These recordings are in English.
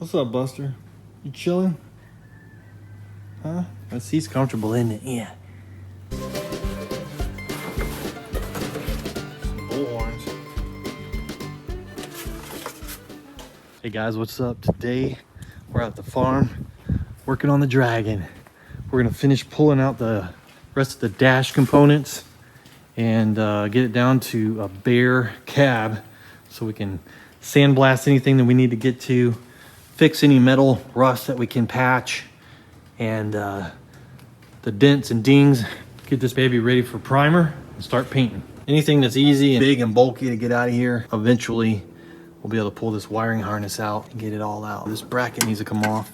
What's up, Buster? You chilling? Huh? That seat's comfortable, isn't it? Yeah. Some bullhorns. Hey guys, what's up? Today we're at the farm working on the Dragon. We're gonna finish pulling out the rest of the dash components and get it down to a bare cab so we can sandblast anything that we need to get to, fix any metal rust that we can patch, and the dents and dings, get this baby ready for primer and start painting. Anything that's easy and big and bulky to get out of here, eventually we'll be able to pull this wiring harness out and get it all out. This bracket needs to come off.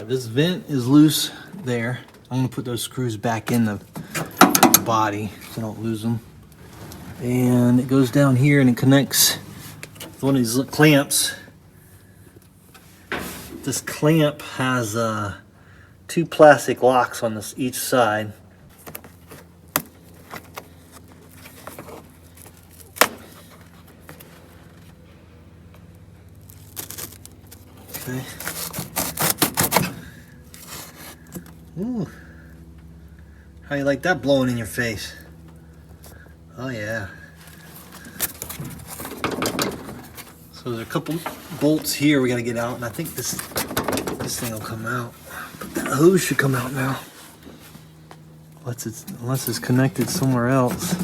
This vent is loose there. I'm gonna put those screws back in the body so I don't lose them. And it goes down here and it connects with one of these clamps. This clamp has two plastic locks on each side. Okay. Ooh. How you like that blowing in your face? Oh yeah. So there's a couple bolts here we gotta get out, and I think this thing will come out. But that hose should come out now. Unless it's connected somewhere else.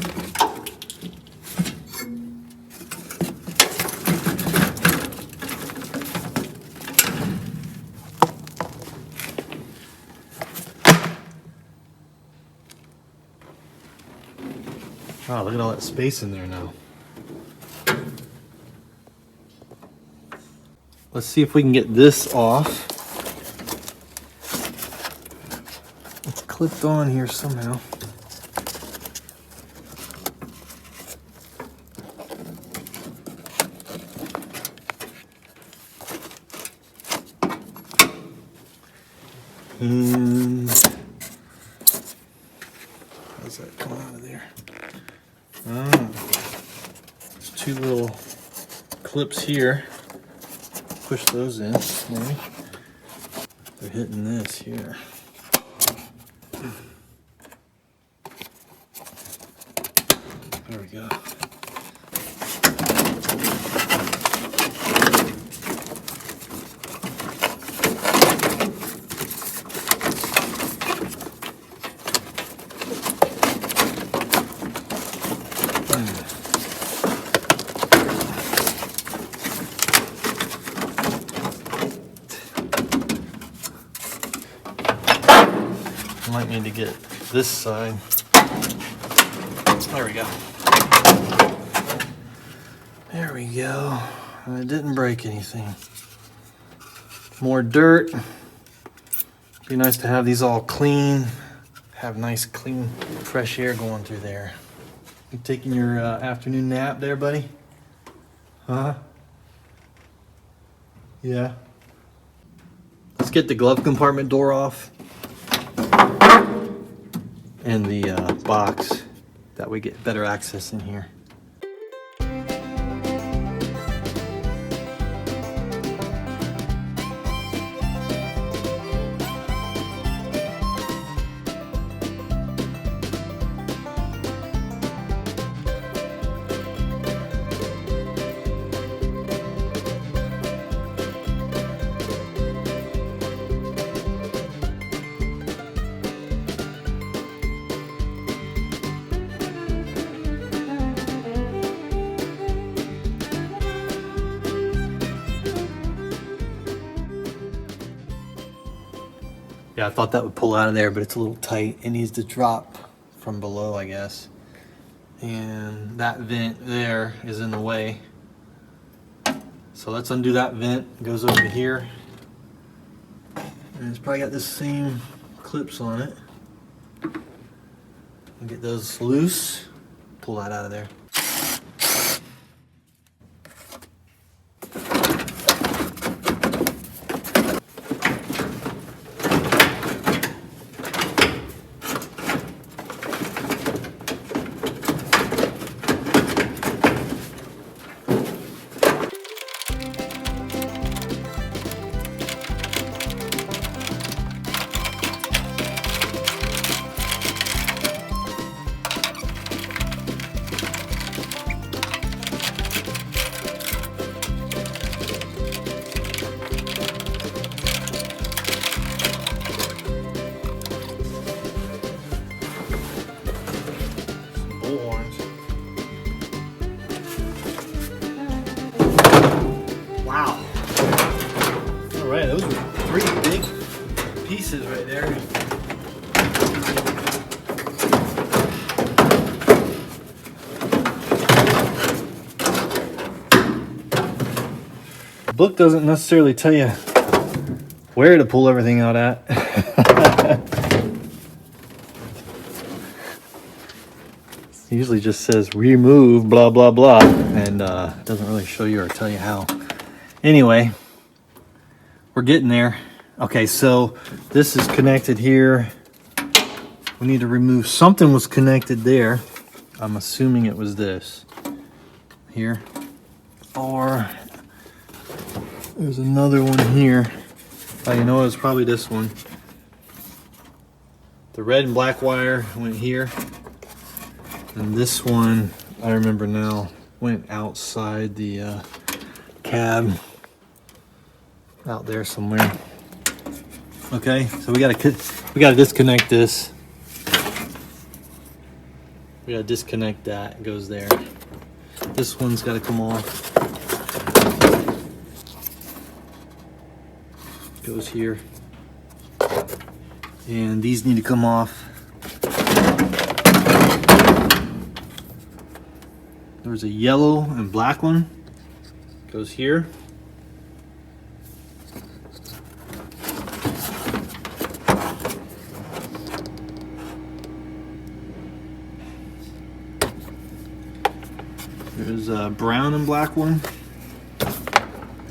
Wow, look at all that space in there now. Let's see if we can get this off. It's clipped on here somehow. And how's that come out of there? Oh, there's two little clips here. Push those in, maybe. They're hitting this here. There we go. Might need to get this side. There we go. There we go. It didn't break anything. More dirt. Be nice to have these all clean. Have nice, clean, fresh air going through there. You taking your afternoon nap there, buddy? Huh? Yeah. Let's get the glove compartment door off. And the box, that we get better access in here. Yeah, I thought that would pull out of there, but it's a little tight. It needs to drop from below, I guess. And that vent there is in the way. So let's undo that vent. It goes over to here. And it's probably got the same clips on it. And get those loose. Pull that out of there. pieces right there. The book doesn't necessarily tell you where to pull everything out at. It usually just says remove blah blah blah, and it doesn't really show you or tell you how. Anyway, we're getting there. Okay, so this is connected here. We need to remove something was connected there. I'm assuming it was this here, or there's another one here. Oh, you know, it was probably this one. The red and black wire went here, and this one, I remember now, went outside the cab, out there somewhere. Okay, so we gotta disconnect this. We gotta disconnect that. It goes there. This one's gotta come off. Goes here. And these need to come off. There's a yellow and black one. Goes here. There's a brown and black one.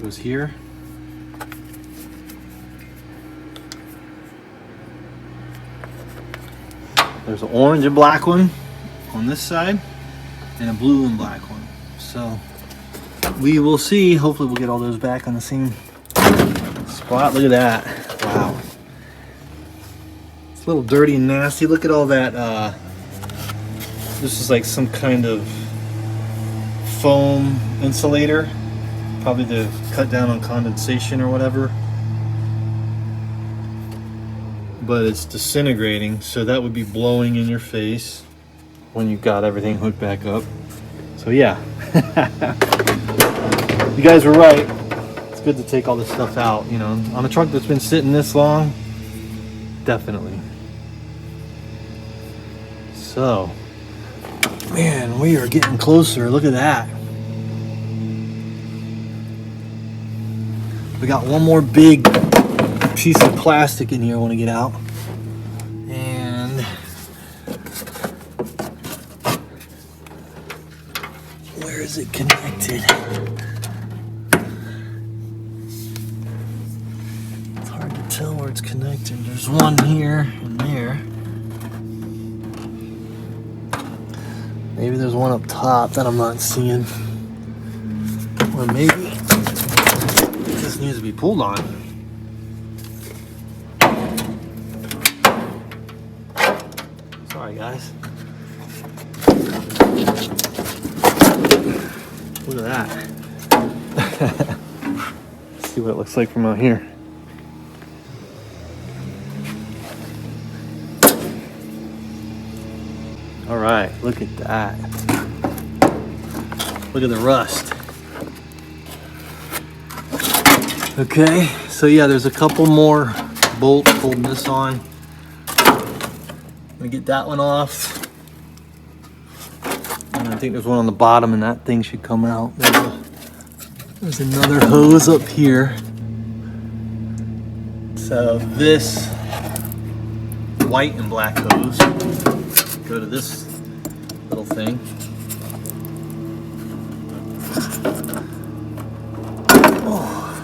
Goes here. There's an orange and black one on this side, and a blue and black one. So we will see. Hopefully we'll get all those back on the same spot. Look at that. Wow. It's a little dirty and nasty. Look at all that. This is like some kind of foam insulator, probably to cut down on condensation or whatever. But it's disintegrating, so that would be blowing in your face when you got everything hooked back up. So yeah, you guys were right. It's good to take all this stuff out, you know, on a truck that's been sitting this long. Definitely. So, man, we are getting closer. Look at that. We got one more big piece of plastic in here I want to get out. And where is it connected? It's hard to tell where it's connected. There's one here and there. Maybe there's one up top that I'm not seeing. Or maybe this needs to be pulled on. Sorry guys. Look at that. Let's see what it looks like from out here. All right, look at that. Look at the rust. Okay, so yeah, there's a couple more bolts holding this on. Let me get that one off. And I think there's one on the bottom, and that thing should come out. There's another hose up here. So this white and black hose go to this little thing. Oh.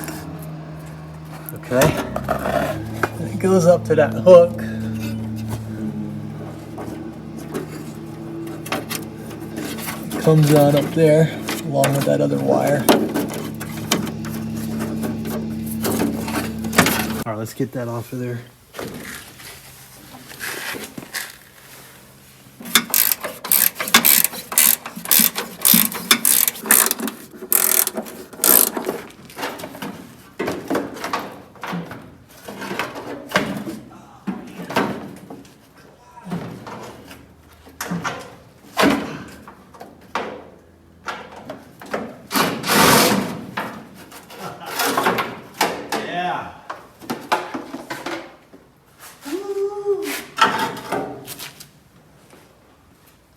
Okay. And it goes up to that hook. It comes out up there along with that other wire. All right, let's get that off of there.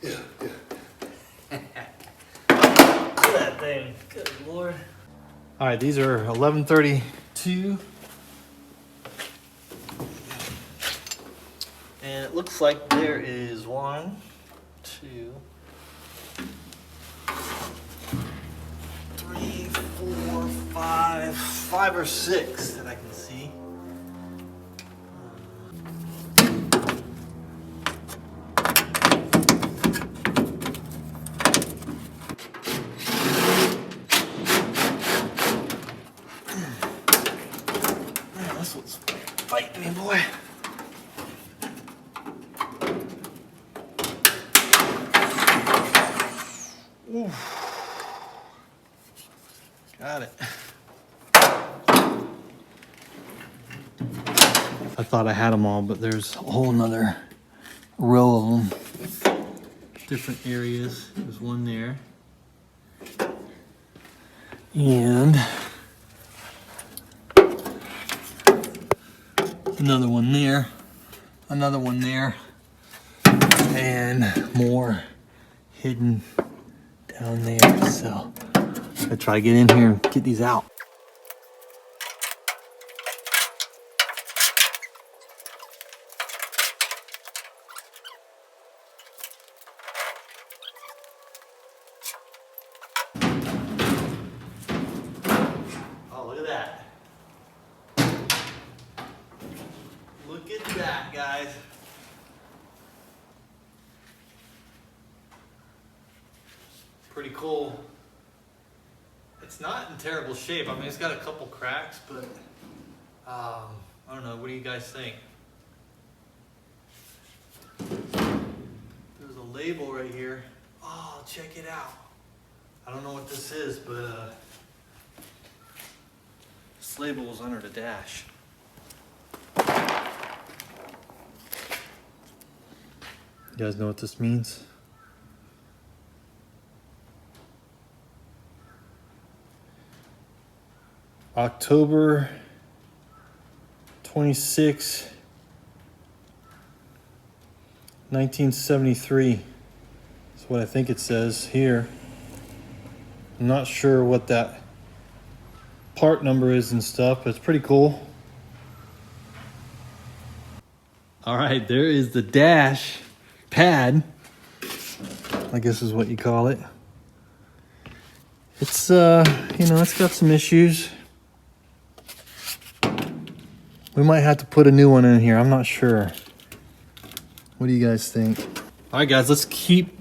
Yeah, yeah. Look at that thing. Good Lord. All right, these are 1132. And it looks like there is 1, 2, 3, 4, 5 or 6 that I can see. Man, this one's fighting me, boy. Oof. Got it. I thought I had them all, but there's a whole nother row of them. Different areas. There's one there. And another one there. Another one there. And more hidden down there. So I'm gonna try to get in here and get these out. Oh, look at that. Look at that, guys. Pretty cool. It's not in terrible shape. I mean, it's got a couple cracks, but I don't know. What do you guys think? There's a label right here. Oh, check it out. I don't know what this is, but this label was under the dash. You guys know what this means? October 26, 1973 is what I think it says here. I'm not sure what that part number is and stuff, but it's pretty cool. All right, there is the dash pad, I guess is what you call it. It's, it's got some issues. We might have to put a new one in here. I'm not sure. What do you guys think? All right, guys, let's keep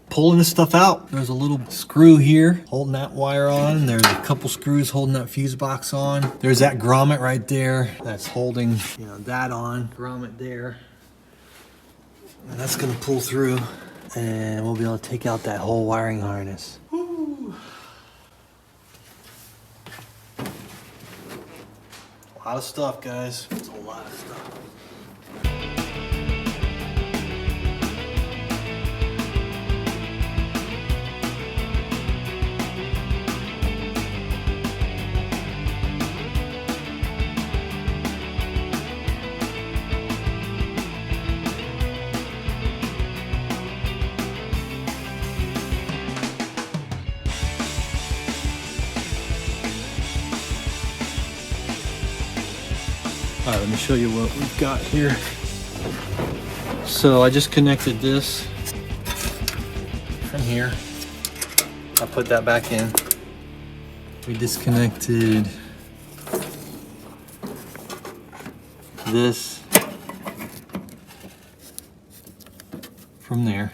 pulling this stuff out. There's a little screw here holding that wire on. There's a couple screws holding that fuse box on. There's that grommet right there that's holding, that on. Grommet there. And that's gonna pull through, and we'll be able to take out that whole wiring harness. Woo. A lot of stuff, guys. It's a lot of stuff. All right, let me show you what we've got here. So I just connected this from here. I put that back in. We disconnected this from there.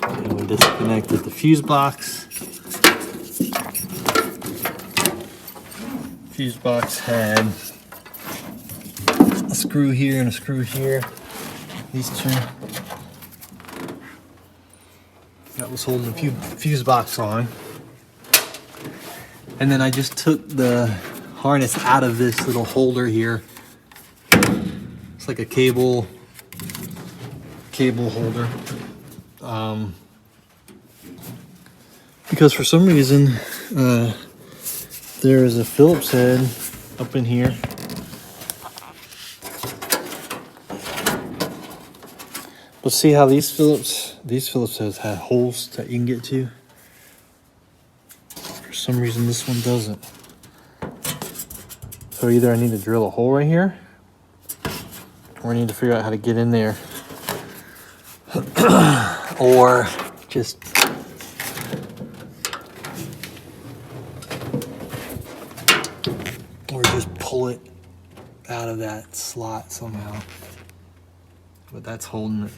And we disconnected the fuse box. Fuse box had a screw here and a screw here. These two. That was holding the fuse box on. And then I just took the harness out of this little holder here. It's like a cable holder. Because for some reason, there is a Phillips head up in here. Let's see how these Phillips has had holes that you can get to. For some reason this one doesn't. So either I need to drill a hole right here, or I need to figure out how to get in there. Or just pull it out of that slot somehow. But that's holding it.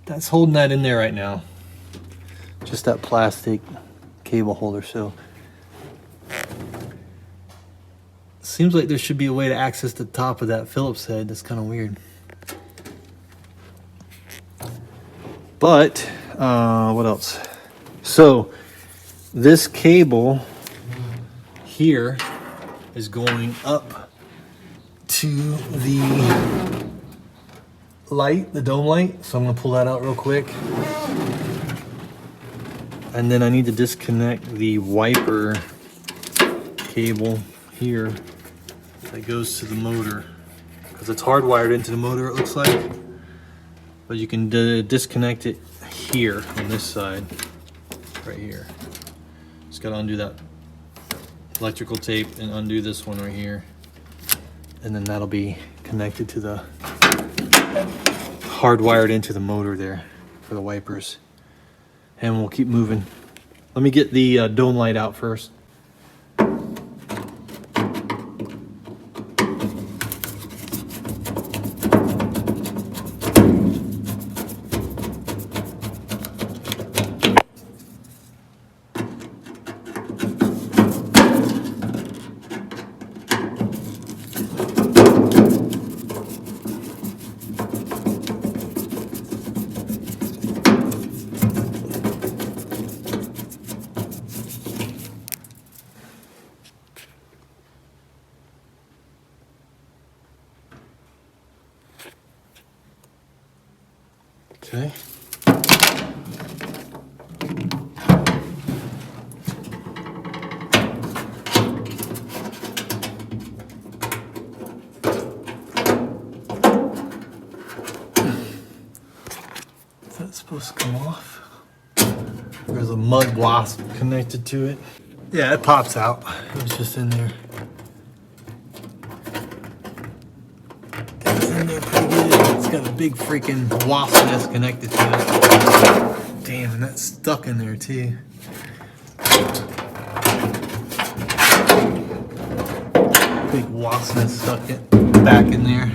That's holding that in there right now. Just that plastic cable holder. So seems like there should be a way to access the top of that Phillips head. That's kind of weird. But what else? So this cable here is going up to the light, the dome light. So I'm gonna pull that out real quick. And then I need to disconnect the wiper cable here that goes to the motor, because it's hardwired into the motor, it looks like. But you can disconnect it here on this side, right here. Just gotta undo that electrical tape and undo this one right here. And then that'll be connected to the hardwired into the motor there for the wipers. And we'll keep moving. Let me get the dome light out first. Okay. Is that supposed to come off? There's a mud wasp connected to it. Yeah, it pops out. It was just in there. It's in there pretty good. It's got a big freaking wasp nest connected to it. Damn, and that's stuck in there too. Big wasp nest stuck it back in there.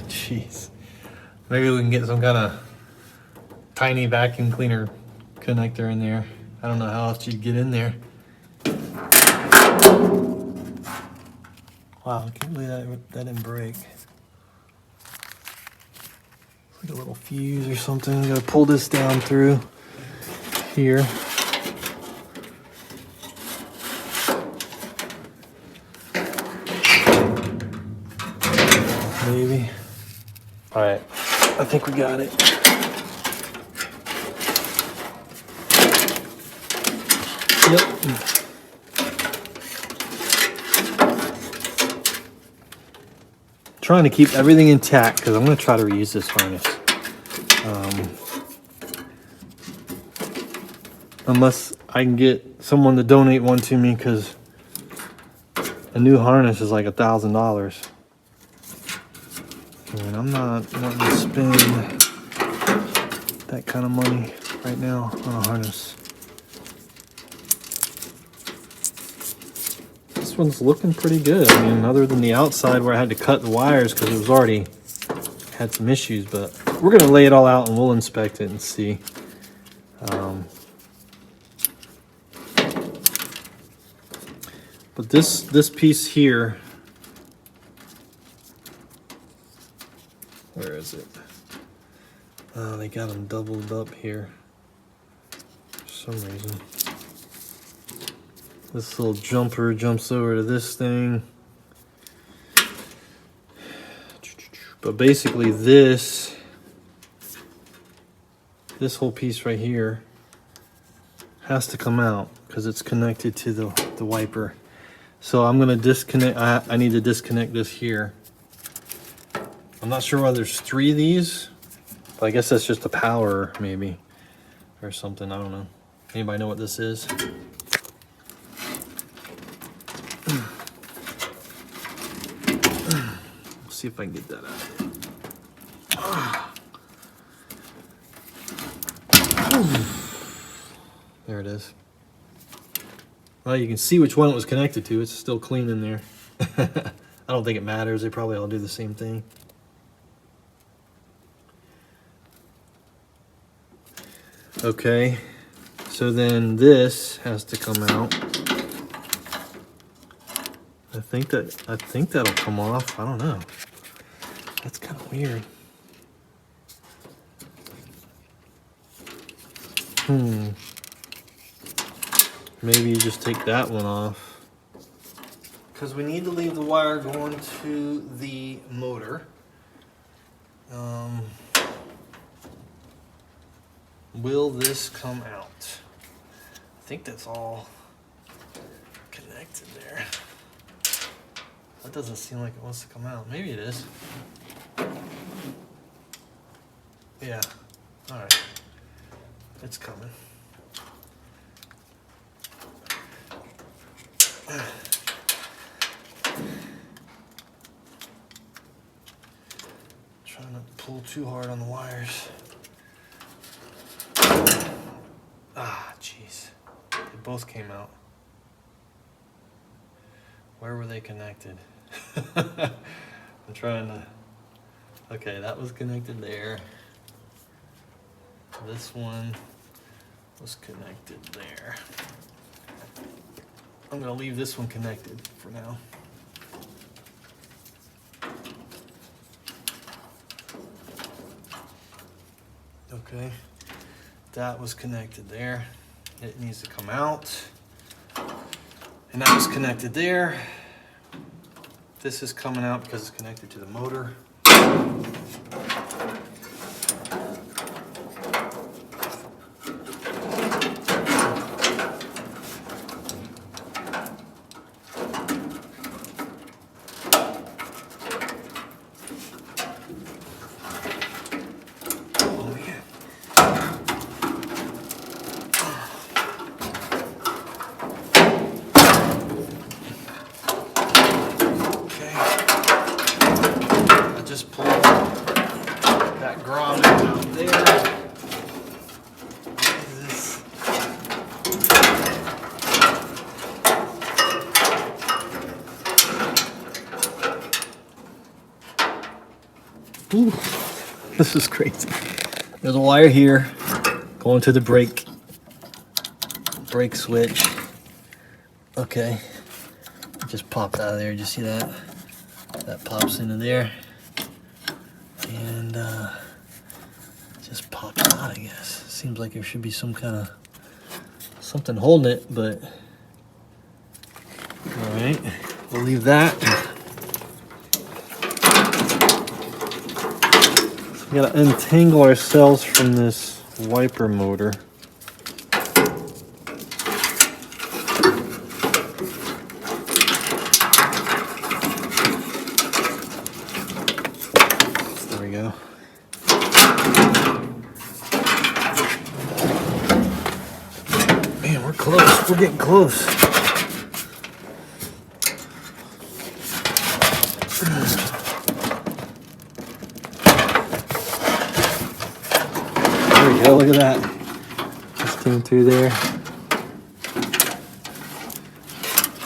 Jeez. Maybe we can get some kind of tiny vacuum cleaner connector in there. I don't know how else you'd get in there. Wow, I can't believe that didn't break. It's like a little fuse or something. I gotta pull this down through here. Maybe. All right, I think we got it. Yep. Trying to keep everything intact because I'm going to try to reuse this harness. Unless I can get someone to donate one to me, because a new harness is like $1,000. And I'm not wanting to spend that kind of money right now on a harness. This one's looking pretty good. I mean, other than the outside where I had to cut the wires because it was already had some issues, but we're gonna lay it all out and we'll inspect it and see. But this piece here, where is it? Oh, they got them doubled up here for some reason. This little jumper jumps over to this thing. But basically this whole piece right here has to come out because it's connected to the wiper. So I'm gonna disconnect, I need to disconnect this here. I'm not sure whether there's 3 of these But I guess that's just the power, maybe, or something. I don't know. Anybody know what this is? Let's see if I can get that out. There it is. Well, you can see which one it was connected to. It's still clean in there. I don't think it matters. They probably all do the same thing. Okay, so then this has to come out. I think that'll come off. I don't know. That's kind of weird. Maybe you just take that one off. Because we need to leave the wire going to the motor. Will this come out? I think that's all connected there. That doesn't seem like it wants to come out. Maybe it is. Yeah. All right. It's coming. Trying not to pull too hard on the wires. Ah, jeez. They both came out. Where were they connected? I'm trying to... Okay, that was connected there. This one was connected there. I'm gonna leave this one connected for now. Okay, that was connected there. It needs to come out. And that was connected there. This is coming out because it's connected to the motor. Just pull that grommet out there. This. Ooh, this is crazy. There's a wire here going to the brake switch. Okay, it just popped out of there. Did you see that? That pops into there. And just pops out, I guess. Seems like there should be some kind of something holding it, but all right, we'll leave that. So we gotta untangle ourselves from this wiper motor. There we go. Man, we're close. We're getting close. There we go. Look at that. Just came through there.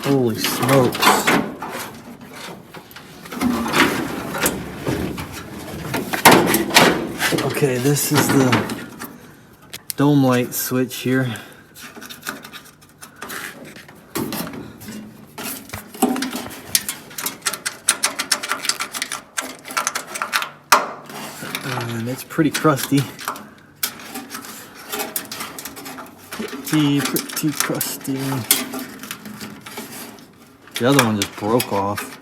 Holy smokes. Okay, this is the dome light switch here. And it's pretty crusty. Pretty crusty. The other one just broke off.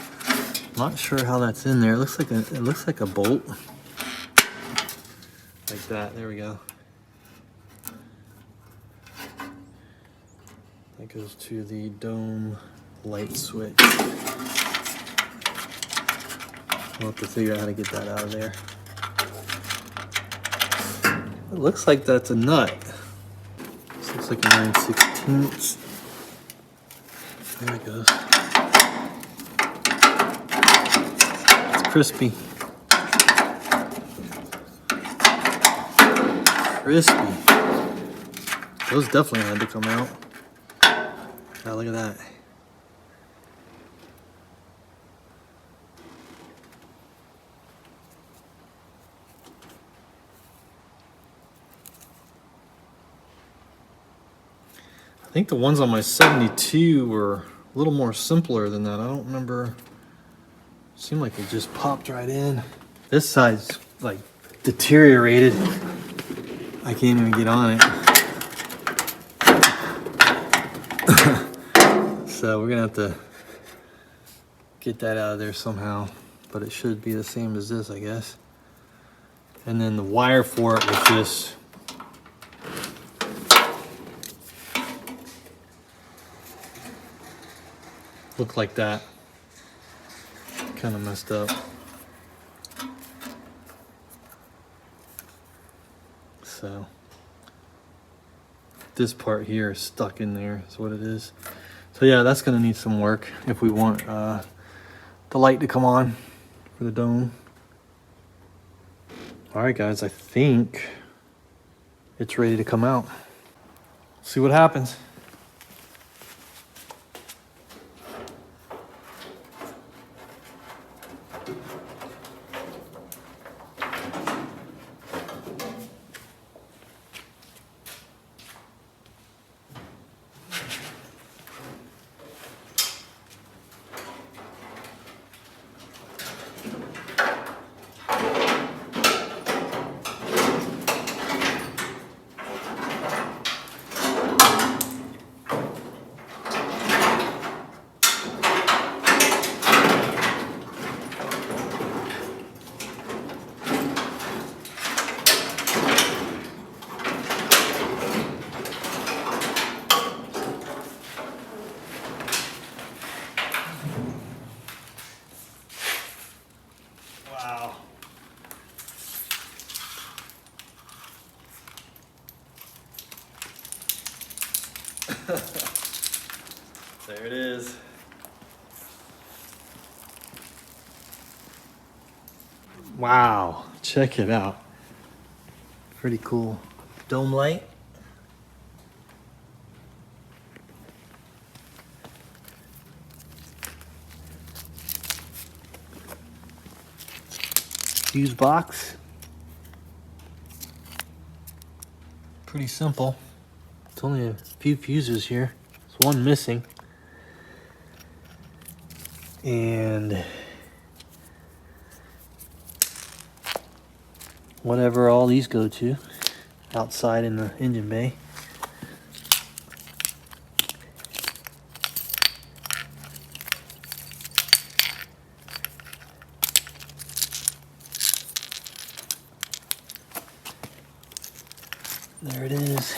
Not sure how that's in there. It looks like a bolt. Like that. There we go. That goes to the dome light switch. We'll have to figure out how to get that out of there. It looks like that's a nut. This looks like a 9/16. There it goes. It's crispy. Crispy. Those definitely had to come out. Oh, look at that. I think the ones on my 72 were a little more simpler than that. I don't remember. It seemed like it just popped right in. This side's like deteriorated. I can't even get on it. So we're gonna have to get that out of there somehow, but it should be the same as this, I guess. And then the wire for it was just looked like that. Kind of messed up. So this part here is stuck in there is what it is. So yeah, that's gonna need some work if we want the light to come on for the dome. All right, guys, I think it's ready to come out. See what happens. Wow. There it is. Wow, check it out. Pretty cool. Dome light. Fuse box. Pretty simple. It's only a few fuses here. There's one missing. And whatever all these go to outside in the engine bay. There it is.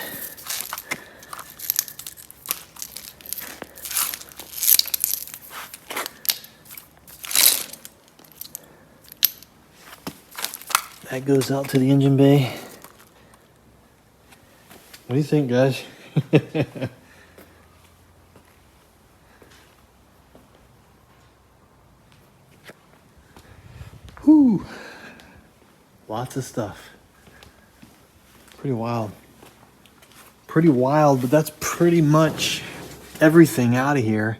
That goes out to the engine bay. What do you think, guys? Whew. Lots of stuff. Pretty wild. Pretty wild, but that's pretty much everything out of here.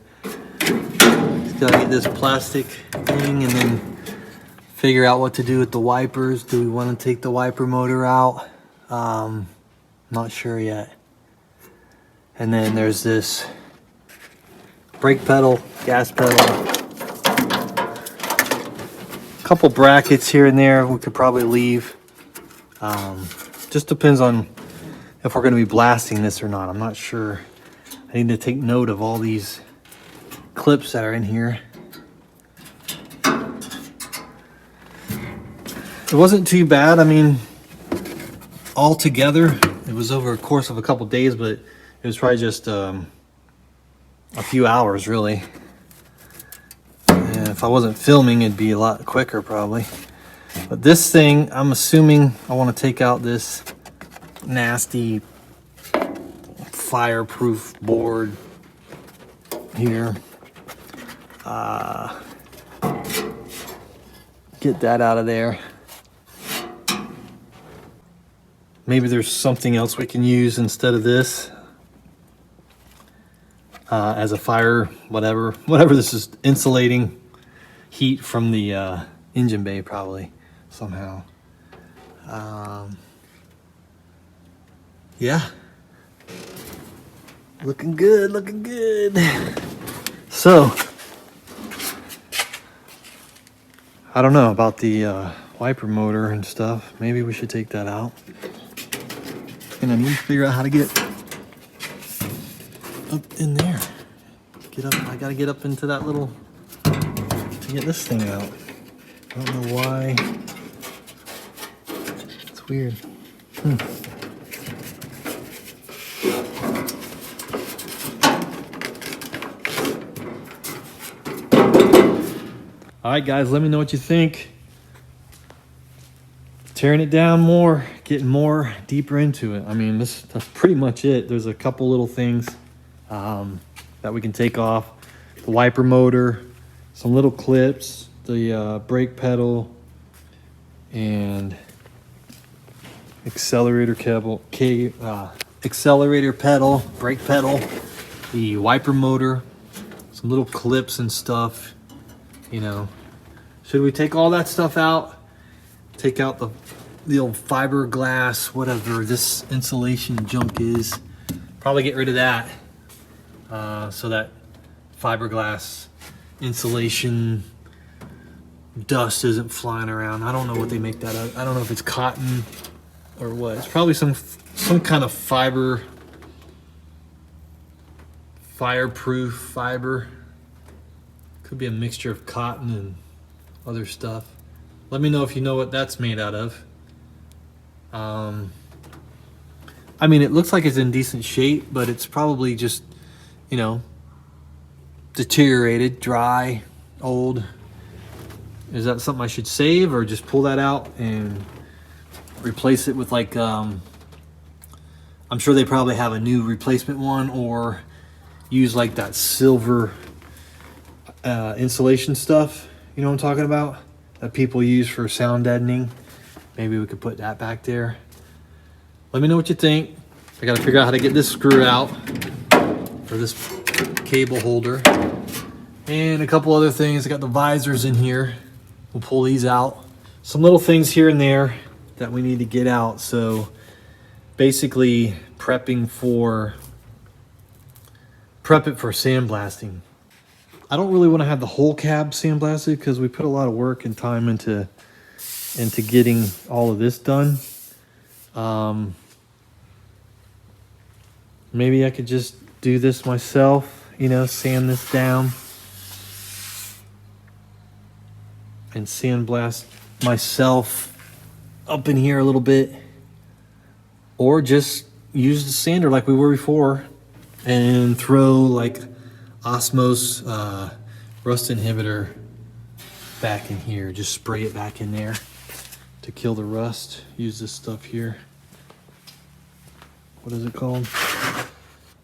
Just gotta get this plastic thing and then figure out what to do with the wipers. Do we want to take the wiper motor out? Not sure yet. And then there's this brake pedal, gas pedal, a couple brackets here and there we could probably leave. Just depends on if we're going to be blasting this or not. I'm not sure. I need to take note of all these clips that are in here. It wasn't too bad. I mean, all together, it was over a course of a couple days, but it was probably just a few hours, really. And if I wasn't filming, it'd be a lot quicker, probably. But this thing, I'm assuming I want to take out this nasty fireproof board here. Get that out of there. Maybe there's something else we can use instead of this as a fire, whatever this is, insulating heat from the engine bay probably somehow. Yeah, looking good, looking good. So I don't know about the wiper motor and stuff. Maybe we should take that out. And I need to figure out how to get up in there. Get up, I gotta get up into that little, to get this thing out. I don't know why. It's weird. All right, guys, let me know what you think. Tearing it down more, getting more deeper into it. I mean, that's pretty much it. There's a couple little things that we can take off. The wiper motor, some little clips, the brake pedal, and accelerator accelerator pedal, brake pedal, the wiper motor, some little clips and stuff. You know, should we take all that stuff out? Take out the old fiberglass, whatever this insulation junk is. Probably get rid of that, so that fiberglass insulation dust isn't flying around. I don't know what they make that out of. I don't know if it's cotton or what. It's probably some kind of fireproof fiber. Could be a mixture of cotton and other stuff. Let me know if you know what that's made out of. I mean, it looks like it's in decent shape, but it's probably just, you know, deteriorated, dry, old. Is that something I should save or just pull that out and replace it with like, I'm sure they probably have a new replacement one, or use like that silver insulation stuff, you know what I'm talking about, that people use for sound deadening. Maybe we could put that back there. Let me know what you think. I gotta figure out how to get this screw out for this cable holder, and a couple other things. I got the visors in here. We'll pull these out. Some little things here and there that we need to get out. So basically prep it for sandblasting. I don't really want to have the whole cab sandblasted because we put a lot of work and time into getting all of this done. Maybe I could just do this myself, you know, sand this down and sandblast myself up in here a little bit, or just use the sander like we were before and throw like Osmos rust inhibitor back in here. Just spray it back in there to kill the rust. Use this stuff here. What is it called?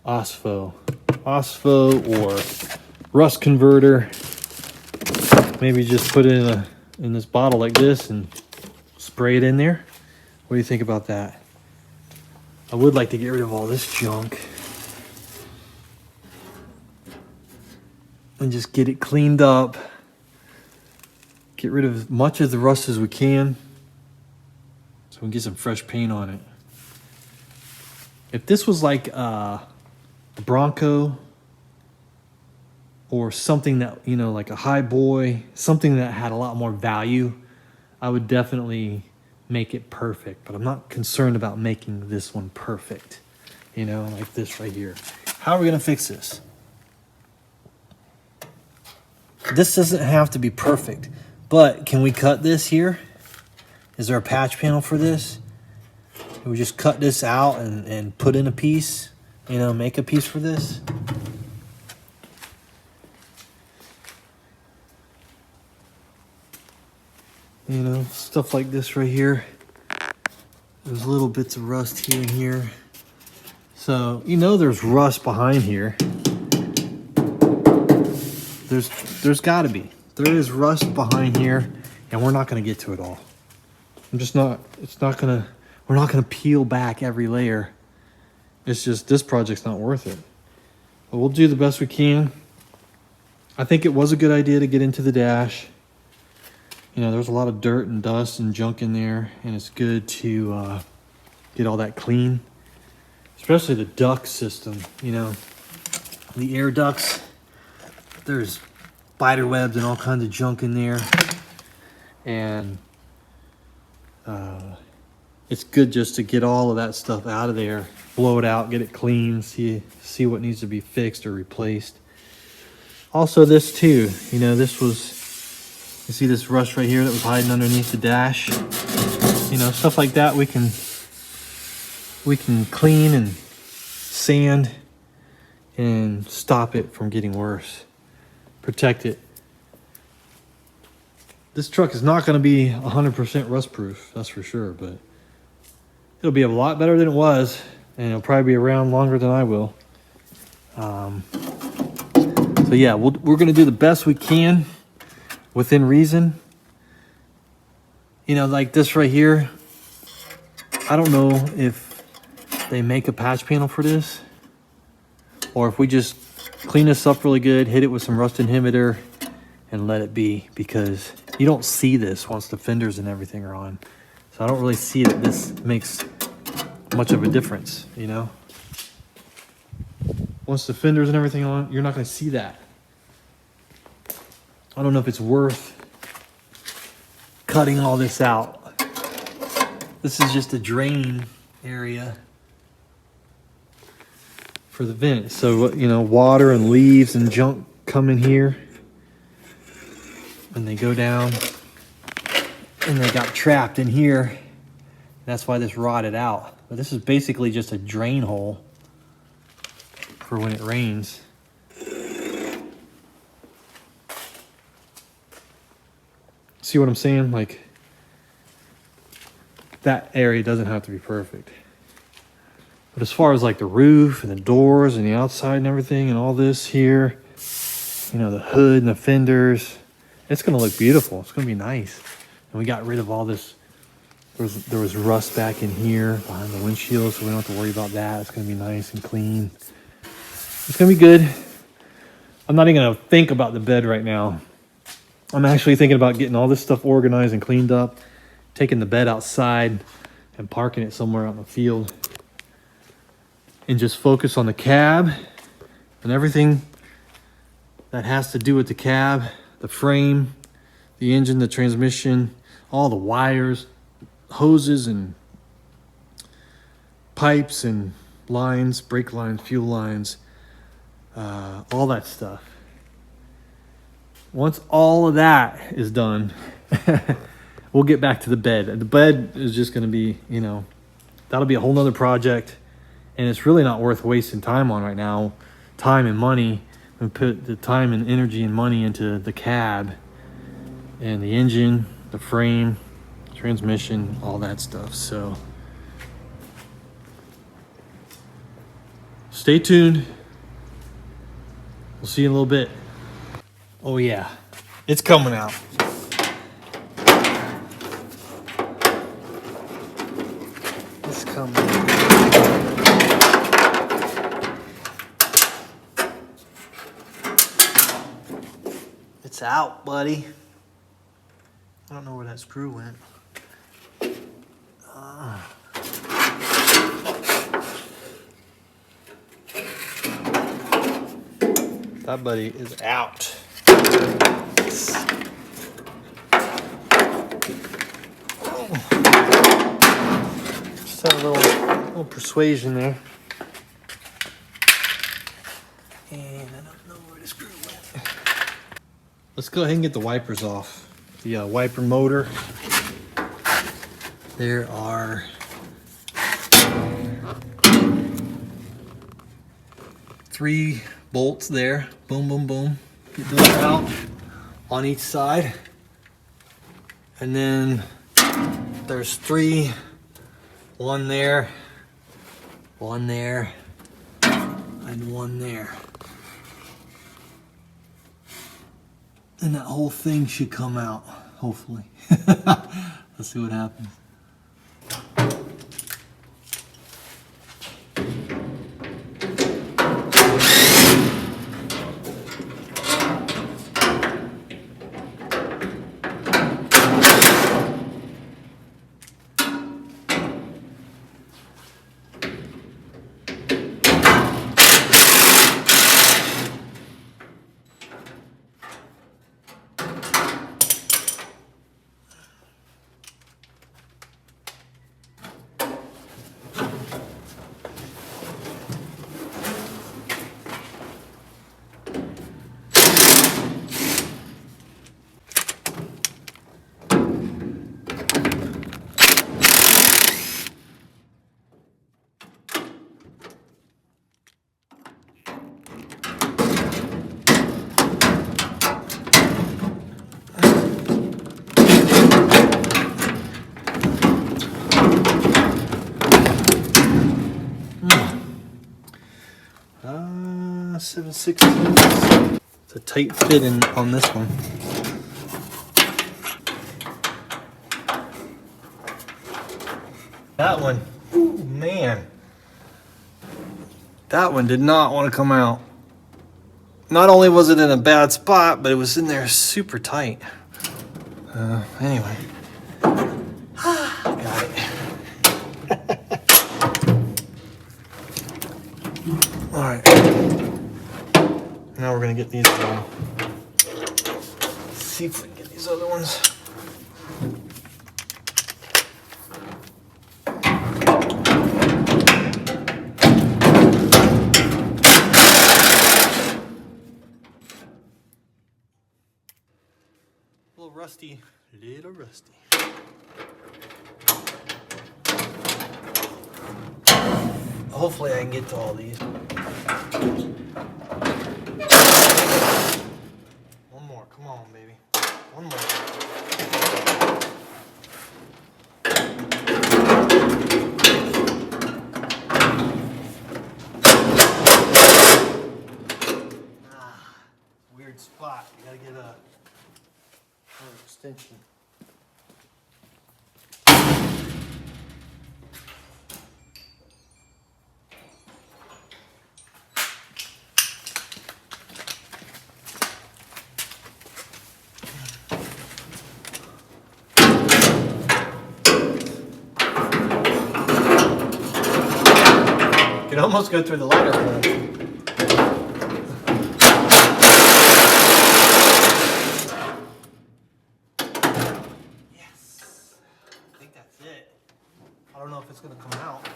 Osmo or rust converter. Maybe just put it in this bottle like this and spray it in there. What do you think about that? I would like to get rid of all this junk and just get it cleaned up. Get rid of as much of the rust as we can so we can get some fresh paint on it. If this was like a Bronco or something that, you know, like a high boy, something that had a lot more value, I would definitely make it perfect. But I'm not concerned about making this one perfect, you know, like this right here. How are we gonna fix this? This doesn't have to be perfect, but can we cut this here? Is there a patch panel for this? Can we just cut this out and put in a piece, you know, make a piece for this? You know, stuff like this right here. There's little bits of rust here and here. So, you know there's rust behind here. There's gotta be. There is rust behind here, and we're not gonna get to it all. We're not gonna peel back every layer. It's just, this project's not worth it. But we'll do the best we can. I think it was a good idea to get into the dash. You know, there's a lot of dirt and dust and junk in there, and it's good to get all that clean. Especially the duct system, you know. The air ducts, there's spider webs and all kinds of junk in there. And it's good just to get all of that stuff out of there, blow it out, get it clean, see what needs to be fixed or replaced. Also this too, you know, this was, you see this rust right here that was hiding underneath the dash? You know, stuff like that we can clean and sand and stop it from getting worse. Protect it. This truck is not going to be 100% rust proof, that's for sure, but it'll be a lot better than it was, and it'll probably be around longer than I will. So yeah, we're going to do the best we can within reason. You know, like this right here, I don't know if they make a patch panel for this, or if we just clean this up really good, hit it with some rust inhibitor, and let it be, because you don't see this once the fenders and everything are on. So I don't really see that this makes much of a difference, you know? Once the fenders and everything are on, you're not gonna see that. I don't know if it's worth cutting all this out. This is just a drain area for the vent. So, you know, water and leaves and junk come in here, and they go down, and they got trapped in here. That's why this rotted out. But this is basically just a drain hole for when it rains. See what I'm saying? Like, that area doesn't have to be perfect. But as far as like the roof and the doors and the outside and everything and all this here, you know, the hood and the fenders, it's gonna look beautiful. It's gonna be nice. And we got rid of all this. There was rust back in here behind the windshield, so we don't have to worry about that. It's gonna be nice and clean. It's gonna be good. I'm not even gonna think about the bed right now. I'm actually thinking about getting all this stuff organized and cleaned up, taking the bed outside and parking it somewhere out in the field, and just focus on the cab and everything that has to do with the cab, the frame, the engine, the transmission, all the wires, hoses and pipes and lines, brake lines, fuel lines, all that stuff. Once all of that is done, we'll get back to the bed. The bed is just going to be, you know, that'll be a whole nother project, and it's really not worth wasting time on right now. Time and money. We put the time and energy and money into the cab and the engine, the frame, transmission, all that stuff. So stay tuned. We'll see you in a little bit. Oh yeah, it's coming out. It's coming out. It's out, buddy. I don't know where that screw went. That buddy is out. Just had a little persuasion there. And I don't know where the screw went. Let's go ahead and get the wipers off. The wiper motor. There are 3 bolts there. Boom, boom, boom. Get those out on each side. And then there's 3 One there, and one there. And that whole thing should come out, hopefully. Let's see what happens. Uh, 7/16. It's a tight fit on this one. That one, ooh, man. That one did not want to come out. Not only was it in a bad spot, but it was in there super tight. Anyway. Got it. All right. Now we're gonna get these going. See if we can get these other ones. A little rusty, little rusty. Hopefully I can get to all these. One more, come on, baby. One more. Weird spot. You gotta get another extension. Could almost go through the lighter hole. Yes. I think that's it. I don't know if it's going to come out.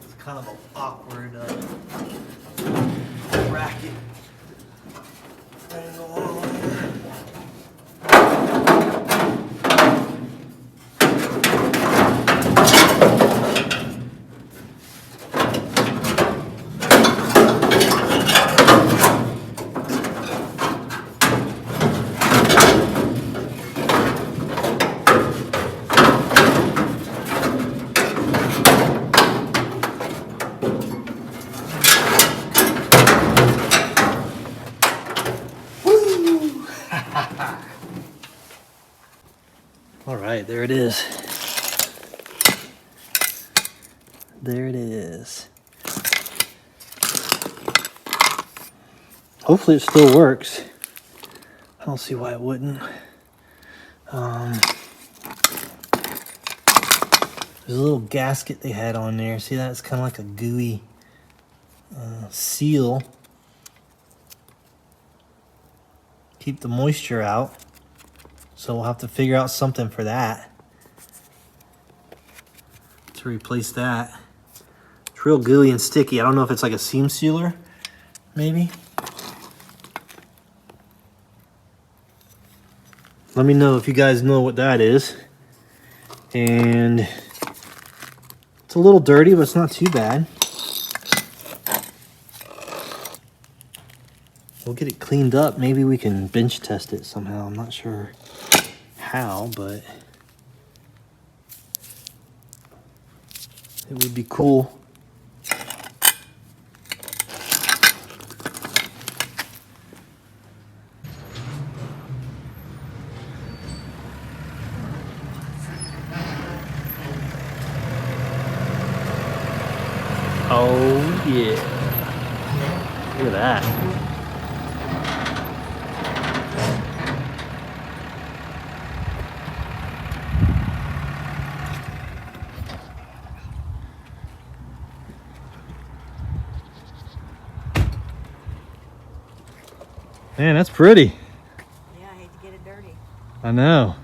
It's kind of an awkward bracket. Right in the wall here. All right, there it is. There it is. Hopefully it still works. I don't see why it wouldn't. There's a little gasket they had on there. See that? It's kind of like a gooey seal. Keep the moisture out. So we'll have to figure out something for that to replace that. It's real gooey and sticky. I don't know if it's like a seam sealer, maybe. Let me know if you guys know what that is. And it's a little dirty, but it's not too bad. We'll get it cleaned up. Maybe we can bench test it somehow. I'm not sure how, but It would be cool. Oh yeah. Look at that. Man, that's pretty. Yeah, I hate to get it dirty. I know.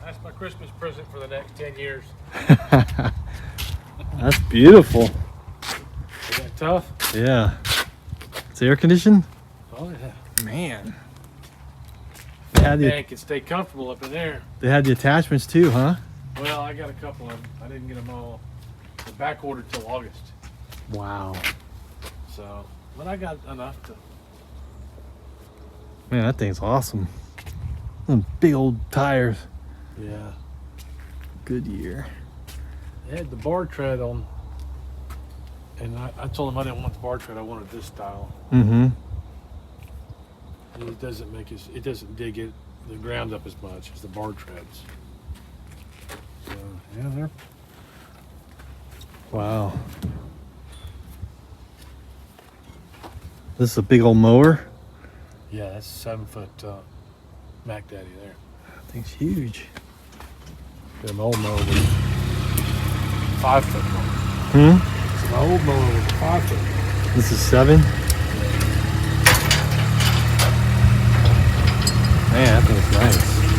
That's my Christmas present for the next 10 years. That's beautiful. Is that tough? Yeah. It's air conditioned? Oh, yeah. Man. Man can stay comfortable up in there. They had the attachments too, huh? Well, I got a couple of them. I didn't get them all. The back ordered till August. Wow. So, but I got enough to. Man, that thing's awesome. Them big old tires. Yeah. Goodyear. They had the bar tread on. And I told them I didn't want the bar tread. I wanted this style. Mm-hmm. And it doesn't make it doesn't dig it the ground up as much as the bar treads. So, yeah, they're. Wow. This is a big old mower. Yeah, that's a 7-foot Mac Daddy there. That thing's huge. Them old mower was 5-foot mower. Hmm? So my old mower was a 5-foot. This is 7? Man, that thing's nice.